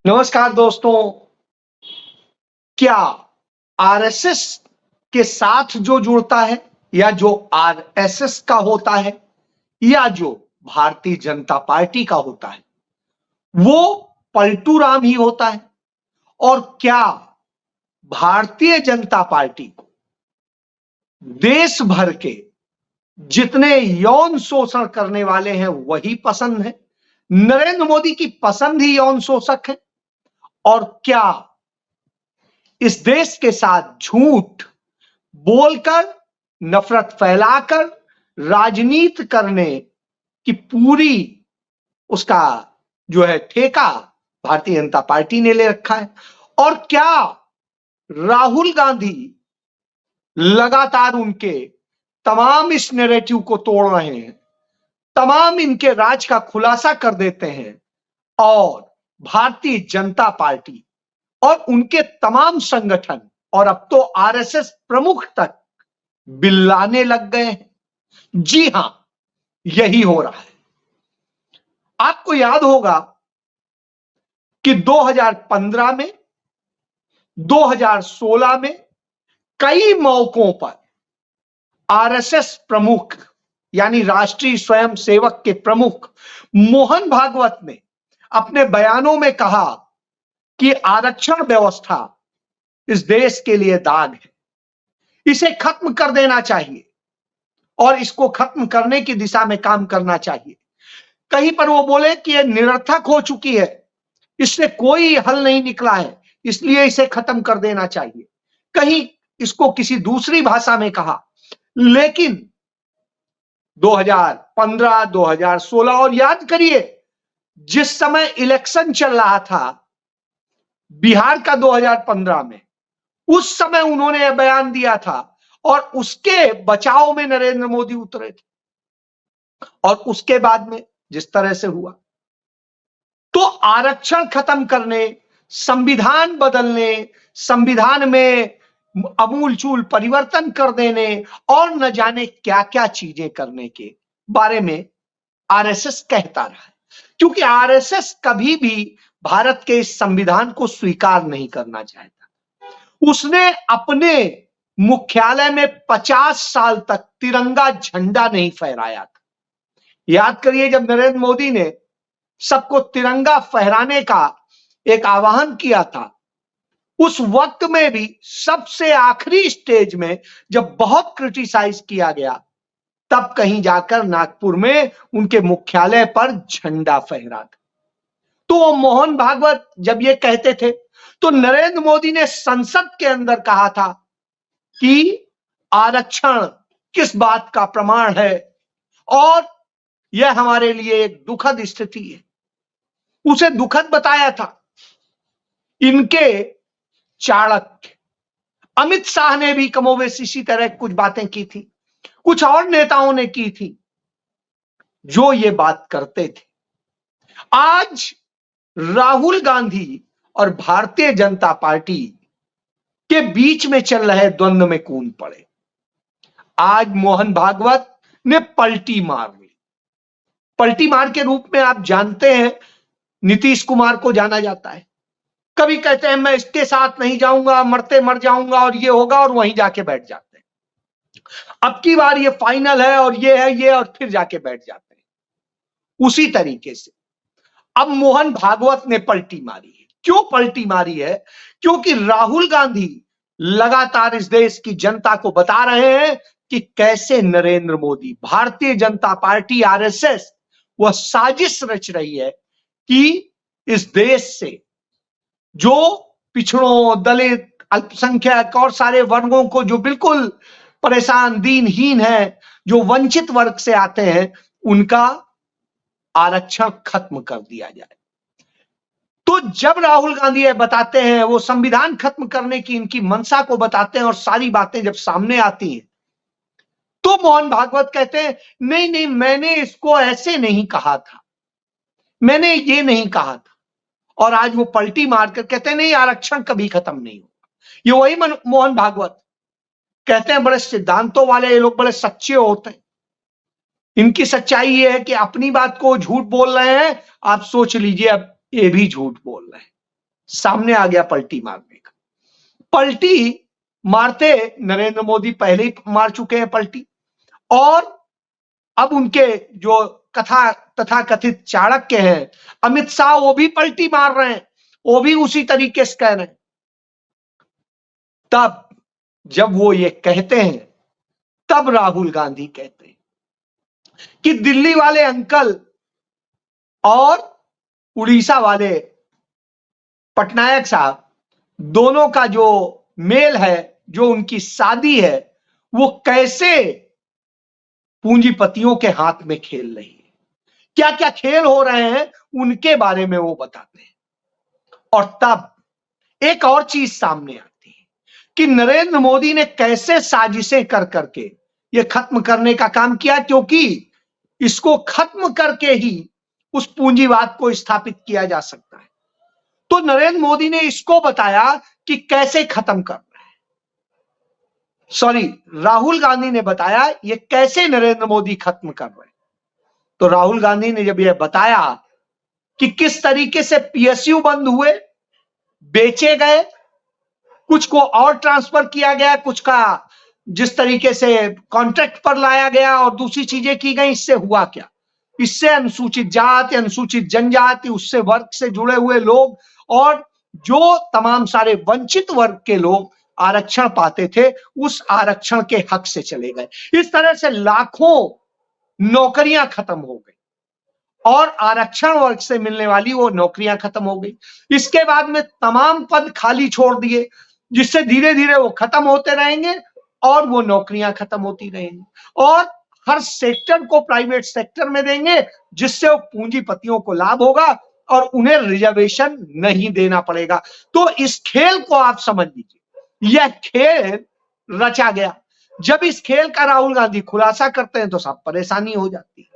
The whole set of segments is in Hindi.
नमस्कार दोस्तों। क्या आरएसएस के साथ जो जुड़ता है या जो आरएसएस का होता है या जो भारतीय जनता पार्टी का होता है वो पलटू राम ही होता है? और क्या भारतीय जनता पार्टी को देश भर के जितने यौन शोषण करने वाले हैं वही पसंद है? नरेंद्र मोदी की पसंद ही यौन शोषक है? और क्या इस देश के साथ झूठ बोलकर, नफरत फैलाकर राजनीति करने की पूरी उसका जो है ठेका भारतीय जनता पार्टी ने ले रखा है? और क्या राहुल गांधी लगातार उनके तमाम इस नैरेटिव को तोड़ रहे हैं, तमाम इनके राज का खुलासा कर देते हैं और भारतीय जनता पार्टी और उनके तमाम संगठन और अब तो आरएसएस प्रमुख तक बिल्लाने लग गए हैं? जी हां, यही हो रहा है। आपको याद होगा कि 2015 में, 2016 में कई मौकों पर आरएसएस प्रमुख यानी राष्ट्रीय स्वयंसेवक के प्रमुख मोहन भागवत ने अपने बयानों में कहा कि आरक्षण व्यवस्था इस देश के लिए दाग है, इसे खत्म कर देना चाहिए और इसको खत्म करने की दिशा में काम करना चाहिए। कहीं पर वो बोले कि यह निरर्थक हो चुकी है, इससे कोई हल नहीं निकला है, इसलिए इसे खत्म कर देना चाहिए। कहीं इसको किसी दूसरी भाषा में कहा। लेकिन 2015, 2016 और याद करिए जिस समय इलेक्शन चल रहा था बिहार का 2015 में, उस समय उन्होंने यह बयान दिया था और उसके बचाव में नरेंद्र मोदी उतरे थे। और उसके बाद में जिस तरह से हुआ, तो आरक्षण खत्म करने, संविधान बदलने, संविधान में अमूलचूल परिवर्तन कर देने और न जाने क्या क्या चीजें करने के बारे में आरएसएस कहता रहा है, क्योंकि आरएसएस कभी भी भारत के इस संविधान को स्वीकार नहीं करना चाहता। उसने अपने मुख्यालय में 50 साल तक तिरंगा झंडा नहीं फहराया था। याद करिए जब नरेंद्र मोदी ने सबको तिरंगा फहराने का एक आह्वान किया था, उस वक्त में भी सबसे आखिरी स्टेज में जब बहुत क्रिटिसाइज किया गया, तब कहीं जाकर नागपुर में उनके मुख्यालय पर झंडा फहरा था। तो मोहन भागवत जब ये कहते थे तो नरेंद्र मोदी ने संसद के अंदर कहा था कि आरक्षण किस बात का प्रमाण है और यह हमारे लिए एक दुखद स्थिति है। उसे दुखद बताया था। इनके चाणक्य अमित शाह ने भी कमोबेश इसी तरह कुछ बातें की थी, कुछ और नेताओं ने की थी जो ये बात करते थे। आज राहुल गांधी और भारतीय जनता पार्टी के बीच में चल रहे द्वंद्व में कून पड़े। आज मोहन भागवत ने पलटी मार ली। पलटी मार के रूप में आप जानते हैं नीतीश कुमार को जाना जाता है। कभी कहते हैं मैं इसके साथ नहीं जाऊंगा, मरते मर जाऊंगा और ये होगा, और वहीं जाके बैठ जाते हैं। अब की बार ये फाइनल है और ये है ये, और फिर जाके बैठ जाते हैं। उसी तरीके से अब मोहन भागवत ने पलटी मारी है। क्यों पलटी मारी है? क्योंकि राहुल गांधी लगातार इस देश की जनता को बता रहे हैं कि कैसे नरेंद्र मोदी, भारतीय जनता पार्टी, आरएसएस वह साजिश रच रही है कि इस देश से जो पिछड़ों, दलित, अल्पसंख्यक और सारे वर्गों को जो बिल्कुल परेशान, दीनहीन है, जो वंचित वर्ग से आते हैं, उनका आरक्षण खत्म कर दिया जाए। तो जब राहुल गांधी ये बताते हैं, वो संविधान खत्म करने की इनकी मंशा को बताते हैं और सारी बातें जब सामने आती हैं, तो मोहन भागवत कहते हैं नहीं नहीं, मैंने इसको ऐसे नहीं कहा था, मैंने ये नहीं कहा था। और आज वो पलटी मारकर कहते हैं नहीं, आरक्षण कभी खत्म नहीं होगा। ये वही मोहन भागवत कहते हैं, बड़े सिद्धांतों वाले ये लोग बड़े सच्चे होते हैं। इनकी सच्चाई ये है कि अपनी बात को झूठ बोल रहे हैं, आप सोच लीजिए अब ये भी झूठ बोल रहे हैं। सामने आ गया पलटी मारने का। पलटी मारते नरेंद्र मोदी पहले ही मार चुके हैं पलटी, और अब उनके जो तथा कथित चाणक्य हैं अमित शाह, वो भी पलटी मार रहे हैं, वो भी उसी तरीके से कह रहे हैं। तब जब वो ये कहते हैं, तब राहुल गांधी कहते हैं कि दिल्ली वाले अंकल और उड़ीसा वाले पटनायक साहब दोनों का जो मेल है, जो उनकी शादी है, वो कैसे पूंजीपतियों के हाथ में खेल रही है, क्या क्या खेल हो रहे हैं उनके बारे में वो बताते हैं। और तब एक और चीज सामने आती है कि नरेंद्र मोदी ने कैसे साजिशें कर करके ये खत्म करने का काम किया, क्योंकि इसको खत्म करके ही उस पूंजीवाद को स्थापित किया जा सकता है। तो नरेंद्र मोदी ने इसको बताया कि कैसे खत्म करना है। सॉरी, राहुल गांधी ने बताया ये कैसे नरेंद्र मोदी खत्म कर रहे हैं। तो राहुल गांधी ने जब यह बताया कि किस तरीके से पीएसयू बंद हुए, बेचे गए, कुछ को और ट्रांसफर किया गया, कुछ का जिस तरीके से कॉन्ट्रैक्ट पर लाया गया और दूसरी चीजें की गई, इससे हुआ क्या? इससे अनुसूचित जाति, अनुसूचित जनजाति, उससे वर्ग से जुड़े हुए लोग और जो तमाम सारे वंचित वर्ग के लोग आरक्षण पाते थे, उस आरक्षण के हक से चले गए। इस तरह से लाखों नौकरियां खत्म हो गई और आरक्षण वर्ग से मिलने वाली वो नौकरियां खत्म हो गई। इसके बाद में तमाम पद खाली छोड़ दिए, जिससे धीरे धीरे वो खत्म होते रहेंगे और वो नौकरियां खत्म होती रहेंगी, और हर सेक्टर को प्राइवेट सेक्टर में देंगे, जिससे वो पूंजीपतियों को लाभ होगा और उन्हें रिजर्वेशन नहीं देना पड़ेगा। तो इस खेल को आप समझ लीजिए, यह खेल रचा गया। जब इस खेल का राहुल गांधी खुलासा करते हैं तो सब परेशानी हो जाती है,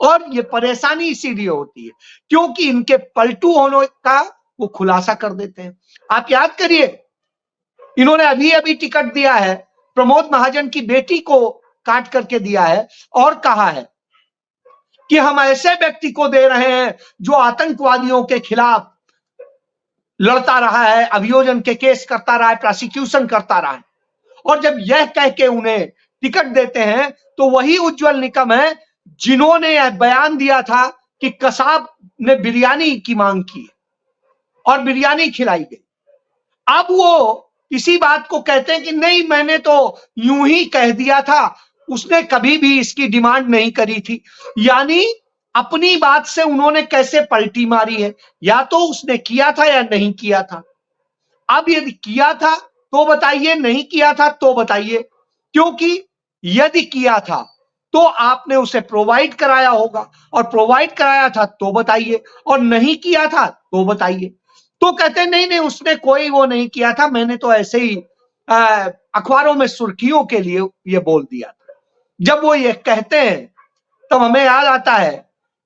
और ये परेशानी इसीलिए होती है क्योंकि इनके पलटू होने का वो खुलासा कर देते हैं। आप याद करिए, इन्होंने अभी अभी टिकट दिया है, प्रमोद महाजन की बेटी को काट करके दिया है और कहा है कि हम ऐसे व्यक्ति को दे रहे हैं जो आतंकवादियों के खिलाफ लड़ता रहा है, अभियोजन के केस करता रहा है, प्रोसिक्यूशन करता रहा है। और जब यह कह के उन्हें टिकट देते हैं तो वही उज्जवल निकम है जिन्होंने यह बयान दिया था कि कसाब ने बिरयानी की मांग की और बिरयानी खिलाई गई। अब वो इसी बात को कहते हैं कि नहीं, मैंने तो यूं ही कह दिया था, उसने कभी भी इसकी डिमांड नहीं करी थी। यानी अपनी बात से उन्होंने कैसे पलटी मारी है, या तो उसने किया था या नहीं किया था। अब यदि किया था तो बताइए, नहीं किया था तो बताइए, क्योंकि यदि किया था तो आपने उसे प्रोवाइड कराया होगा, और प्रोवाइड कराया था तो बताइए, और नहीं किया था तो बताइए। तो कहते नहीं नहीं, उसने कोई वो नहीं किया था, मैंने तो ऐसे ही अखबारों में सुर्खियों के लिए ये बोल दिया था। जब वो ये कहते हैं तब हमें याद आता है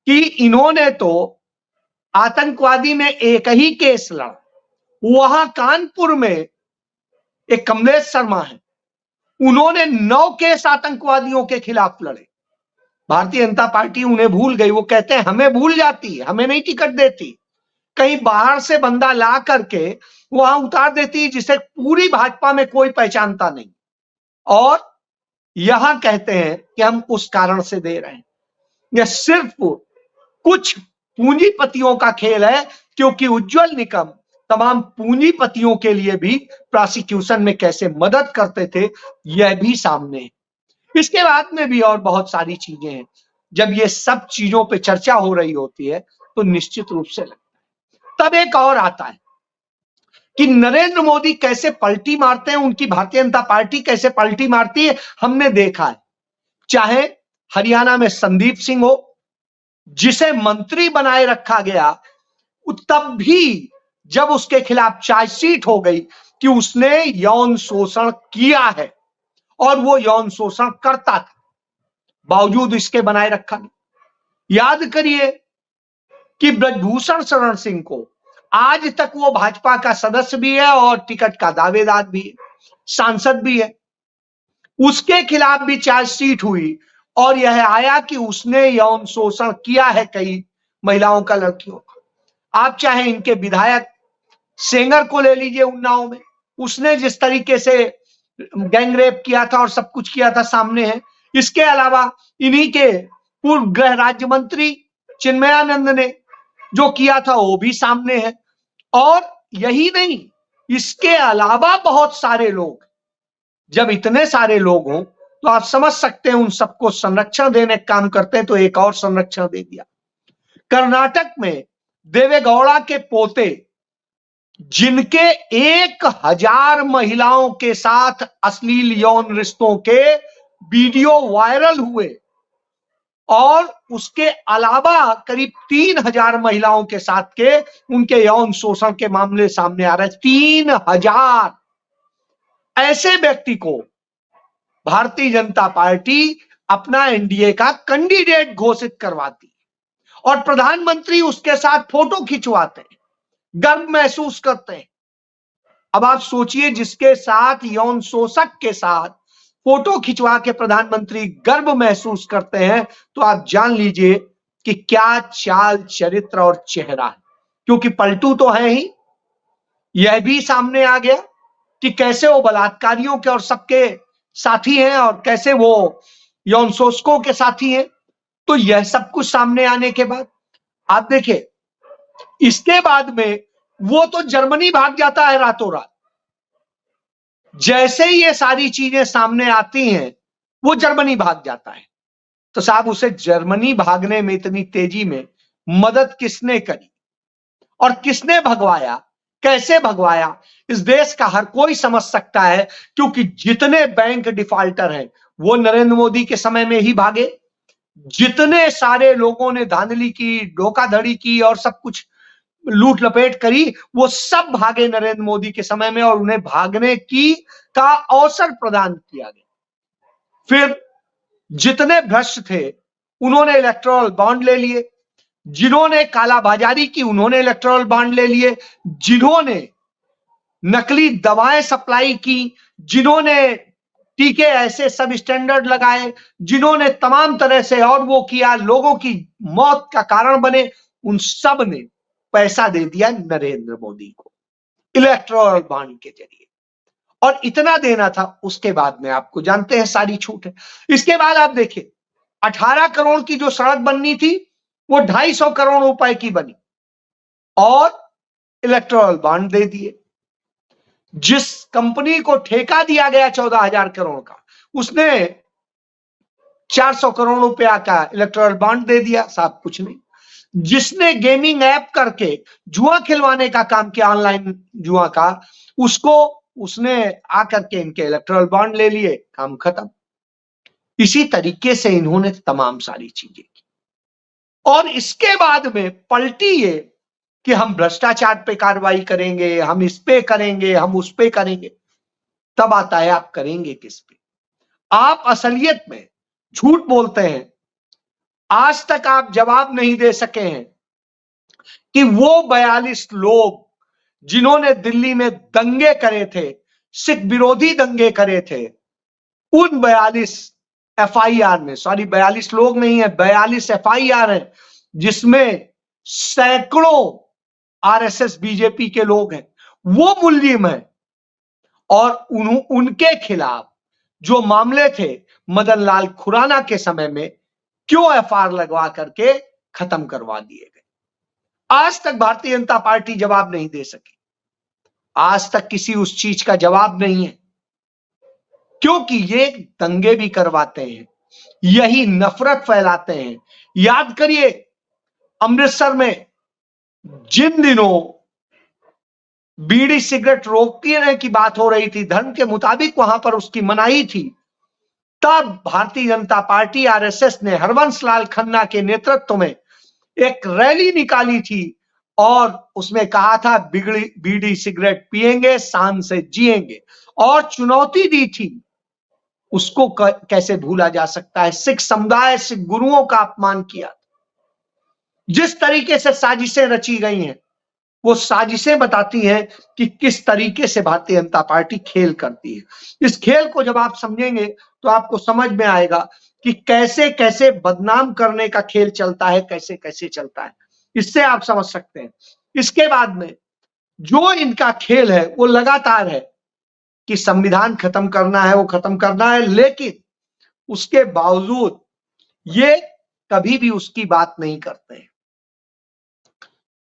कि इन्होंने तो आतंकवादी में एक ही केस लड़ा, वहां कानपुर में एक कमलेश शर्मा है, उन्होंने 9 केस आतंकवादियों के खिलाफ लड़े। भारतीय जनता पार्टी उन्हें भूल गई। वो कहते हैं हमें भूल जाती है, हमें नहीं टिकट देती, कहीं बाहर से बंदा ला करके वहां उतार देती है जिसे पूरी भाजपा में कोई पहचानता नहीं, और यहां कहते हैं कि हम उस कारण से दे रहे हैं। यह सिर्फ कुछ पूंजीपतियों का खेल है, क्योंकि उज्जवल निकम तमाम पूंजीपतियों के लिए भी प्रोसिक्यूशन में कैसे मदद करते थे, यह भी सामने है। इसके बाद में भी और बहुत सारी चीजें हैं। जब ये सब चीजों पे चर्चा हो रही होती है तो निश्चित रूप से लगता है। तब एक और आता है कि नरेंद्र मोदी कैसे पलटी मारते हैं, उनकी भारतीय जनता पार्टी कैसे पलटी मारती है, हमने देखा है। चाहे हरियाणा में संदीप सिंह हो, जिसे मंत्री बनाए रखा गया, तब भी जब उसके खिलाफ चार्जशीट हो गई कि उसने यौन शोषण किया है और वो यौन शोषण करता था, बावजूद इसके बनाए रखा नहीं। याद करिए कि ब्रजभूषण शरण सिंह को आज तक वो भाजपा का सदस्य भी है और टिकट का दावेदार भी है, सांसद भी है, उसके खिलाफ भी चार्जशीट हुई और यह आया कि उसने यौन शोषण किया है कई महिलाओं का, लड़कियों का। आप चाहे इनके विधायक सेंगर को ले लीजिए उन्नाव में, उसने जिस तरीके से गैंगरेप किया था और सब कुछ किया था सामने है। इसके अलावा इन्हीं के पूर्व गृह राज्य मंत्री चिन्मयानंद ने जो किया था वो भी सामने है। और यही नहीं, इसके अलावा बहुत सारे लोग, जब इतने सारे लोग हों तो आप समझ सकते हैं उन सबको संरक्षण देने का काम करते हैं, तो एक और संरक्षण दे दिया। कर्नाटक में देवेगौड़ा के पोते, जिनके 1000 महिलाओं के साथ अश्लील यौन रिश्तों के वीडियो वायरल हुए, और उसके अलावा करीब 3000 महिलाओं के साथ के उनके यौन शोषण के मामले सामने आ रहे हैं। 3000 ऐसे व्यक्ति को भारतीय जनता पार्टी अपना एनडीए का कैंडिडेट घोषित करवाती और प्रधानमंत्री उसके साथ फोटो खिंचवाते हैं, गर्व महसूस करते हैं। अब आप सोचिए, जिसके साथ यौन शोषक के साथ फोटो खिंचवा के प्रधानमंत्री गर्व महसूस करते हैं, तो आप जान लीजिए कि क्या चाल चरित्र और चेहरा है। क्योंकि पलटू तो है ही, यह भी सामने आ गया कि कैसे वो बलात्कारियों के और सबके साथी हैं और कैसे वो यौन शोषकों के साथी हैं। तो यह सब कुछ सामने आने के बाद आप देखिए, इसके बाद में वो तो जर्मनी भाग जाता है रातों रात। जैसे ही ये सारी चीजें सामने आती हैं वो जर्मनी भाग जाता है। तो साहब, उसे जर्मनी भागने में इतनी तेजी में मदद किसने करी और किसने भगवाया, कैसे भगवाया, इस देश का हर कोई समझ सकता है। क्योंकि जितने बैंक डिफॉल्टर हैं वो नरेंद्र मोदी के समय में ही भागे, जितने सारे लोगों ने धांधली की, धोखाधड़ी की और सब कुछ लूट लपेट करी, वो सब भागे नरेंद्र मोदी के समय में, और उन्हें भागने की का अवसर प्रदान किया गया। फिर जितने भ्रष्ट थे उन्होंने इलेक्टोरल बॉन्ड ले लिए, जिन्होंने कालाबाजारी की उन्होंने इलेक्टोरल बॉन्ड ले लिए, जिन्होंने नकली दवाएं सप्लाई की, जिन्होंने टीके ऐसे सब स्टैंडर्ड लगाए, जिन्होंने तमाम तरह से और वो किया, लोगों की मौत का कारण बने, उन सब ने पैसा दे दिया नरेंद्र मोदी को इलेक्टोरल बॉन्ड के जरिए। और इतना देना था, उसके बाद में आपको जानते हैं सारी छूट है। इसके बाद आप देखिए, 18 करोड़ की जो सड़क बननी थी वो 250 करोड़ रुपए की बनी और इलेक्टोरल बॉन्ड दे दिए। जिस कंपनी को ठेका दिया गया 14,000 करोड़ का, उसने 400 करोड़ रुपया का इलेक्टोरल बॉन्ड दे दिया, साहब कुछ नहीं। जिसने गेमिंग ऐप करके जुआ खिलवाने का काम किया, ऑनलाइन जुआ का, उसने आकर के इनके इलेक्टोरल बॉन्ड ले लिए, काम खत्म। इसी तरीके से इन्होंने तमाम सारी चीजें की। और इसके बाद में पलटी ये कि हम भ्रष्टाचार पे कार्रवाई करेंगे, हम इस पे करेंगे, हम उस पे करेंगे। तब आता है आप करेंगे किस पे। आप असलियत में झूठ बोलते हैं। आज तक आप जवाब नहीं दे सके हैं कि वो 42 लोग जिन्होंने दिल्ली में दंगे करे थे, सिख विरोधी दंगे करे थे, उन 42 एफआईआर में, सॉरी 42 लोग नहीं है, 42 एफआईआर है, जिसमें सैकड़ों आरएसएस बीजेपी के लोग हैं, वो मुलजिम है। और उनके खिलाफ जो मामले थे मदन लाल खुराना के समय में, क्यों एफआईआर लगवा करके खत्म करवा दिए गए। आज तक भारतीय जनता पार्टी जवाब नहीं दे सकी, आज तक किसी उस चीज का जवाब नहीं है, क्योंकि ये दंगे भी करवाते हैं, यही नफरत फैलाते हैं। याद करिए, अमृतसर में जिन दिनों बीड़ी सिगरेट रोकने की बात हो रही थी, धर्म के मुताबिक वहां पर उसकी मनाही थी, तब भारतीय जनता पार्टी आरएसएस ने हरवंश लाल खन्ना के नेतृत्व में एक रैली निकाली थी और उसमें कहा था बीड़ी सिगरेट पिएंगे, शान से जिएंगे, और चुनौती दी थी। उसको कैसे भूला जा सकता है। सिख समुदाय, सिख गुरुओं का अपमान किया। जिस तरीके से साजिशें रची गई हैं, वो साजिशें बताती हैं कि किस तरीके से भारतीय जनता पार्टी खेल करती है। इस खेल को जब आप समझेंगे तो आपको समझ में आएगा कि कैसे कैसे बदनाम करने का खेल चलता है, कैसे कैसे चलता है। इससे आप समझ सकते हैं। इसके बाद में जो इनका खेल है वो लगातार है कि संविधान खत्म करना है, वो खत्म करना है, लेकिन उसके बावजूद ये कभी भी उसकी बात नहीं करते हैं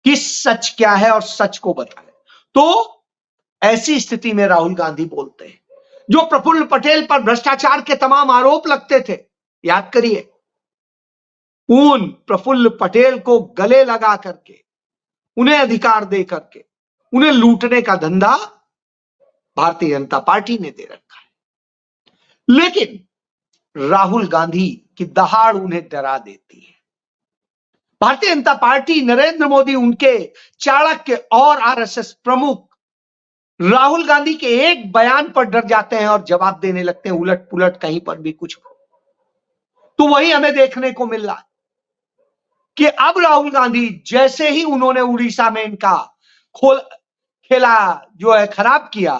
कि सच क्या है और सच को बताएं। तो ऐसी स्थिति में राहुल गांधी बोलते हैं, जो प्रफुल्ल पटेल पर भ्रष्टाचार के तमाम आरोप लगते थे, याद करिए, उन प्रफुल्ल पटेल को गले लगा करके, उन्हें अधिकार दे करके, उन्हें लूटने का धंधा भारतीय जनता पार्टी ने दे रखा है। लेकिन राहुल गांधी की दहाड़ उन्हें डरा देती है। भारतीय जनता पार्टी, नरेंद्र मोदी, उनके चाणक्य और आरएसएस प्रमुख राहुल गांधी के एक बयान पर डर जाते हैं और जवाब देने लगते हैं, उलट पुलट कहीं पर भी कुछ हो। तो वही हमें देखने को मिल रहा है कि अब राहुल गांधी जैसे ही उन्होंने उड़ीसा में इनका खेला जो है खराब किया,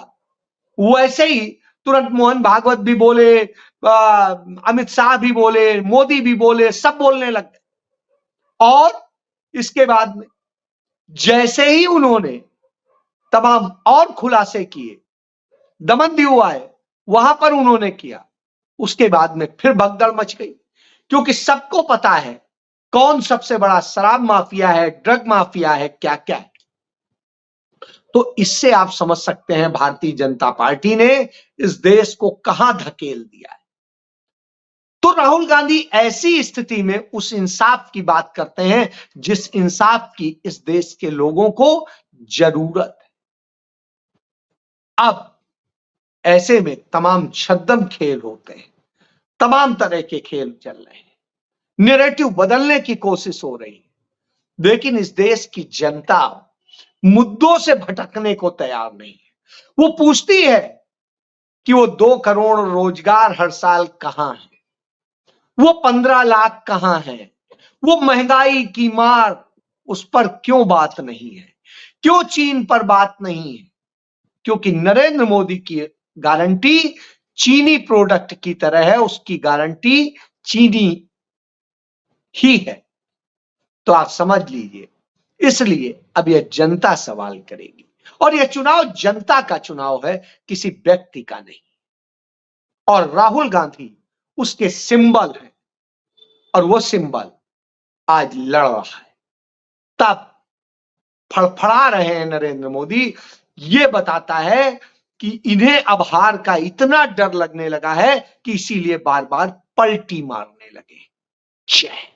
वैसे ही तुरंत मोहन भागवत भी बोले, अमित शाह भी बोले, मोदी भी बोले, सब बोलने लग गए। और इसके बाद में जैसे ही उन्होंने तमाम और खुलासे किए, दमन आए, वहां पर उन्होंने किया, उसके बाद में फिर भगदड़ मच गई, क्योंकि सबको पता है कौन सबसे बड़ा शराब माफिया है, ड्रग माफिया है, क्या क्या है। तो इससे आप समझ सकते हैं भारतीय जनता पार्टी ने इस देश को कहां धकेल दिया है। तो राहुल गांधी ऐसी स्थिति में उस इंसाफ की बात करते हैं जिस इंसाफ की इस देश के लोगों को जरूरत है। अब ऐसे में तमाम छद्म खेल होते हैं, तमाम तरह के खेल चल रहे हैं, नैरेटिव बदलने की कोशिश हो रही है, लेकिन इस देश की जनता मुद्दों से भटकने को तैयार नहीं है। वो पूछती है कि वो 2 करोड़ रोजगार हर साल कहां है, वो 15 लाख कहां है, वो महंगाई की मार उस पर क्यों बात नहीं है, क्यों चीन पर बात नहीं है, क्योंकि नरेंद्र मोदी की गारंटी चीनी प्रोडक्ट की तरह है, उसकी गारंटी चीनी ही है। तो आप समझ लीजिए, इसलिए अब यह जनता सवाल करेगी, और यह चुनाव जनता का चुनाव है, किसी व्यक्ति का नहीं। और राहुल गांधी उसके सिंबल है, और वो सिंबल आज लड़ रहा है। तब फड़फड़ा रहे हैं नरेंद्र मोदी, ये बताता है कि इन्हें अब हार का इतना डर लगने लगा है कि इसीलिए बार बार पलटी मारने लगे। जय